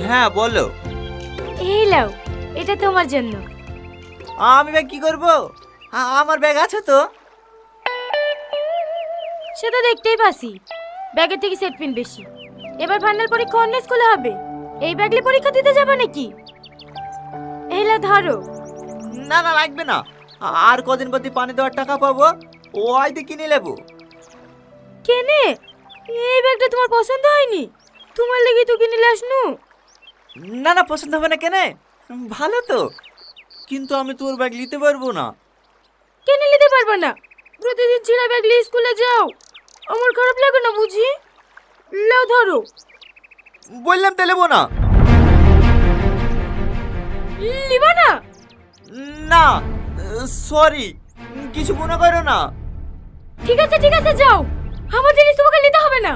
হ্যাঁ বলো। এই লাও, এটা তোমার জন্য। আমি ব্যাগ কি করব? আমার ব্যাগ আছে তো। সে তো দেখতেই পাসি, ব্যাগের থেকে সেট পিন বেশি। এবার ফাইনাল পরীক্ষা অন্য স্কুলে হবে, এই ব্যাগলে পরীক্ষা দিতে যাবে নাকি? এই লাও ধরো। না না লাগবে না, আর কদিন প্রতি পানি দেওয়ার টাকা পাবো, ওইতে কিনে নেবো। কেনে? এই ব্যাগটা তোমার পছন্দ হয়নি? তোমার লেগে তো কিনে লাসনু। না না পছন্দ হবে না কেনে, ভালো তো। কিন্তু আমি তোর ব্যাগ নিতে পারবো না। কেনে নিতে পারবে না? প্রতিদিন ছিঁড়া ব্যাগ নিয়ে স্কুলে যাও, আমার খারাপ লাগে না বুঝি? লাও ধরো। বললাম তো নেবো না। লিবা না? না সরি, কিছু মনে করো না। ঠিক আছে যাও, আমার জিনিস তোমাকে নিতে হবে না।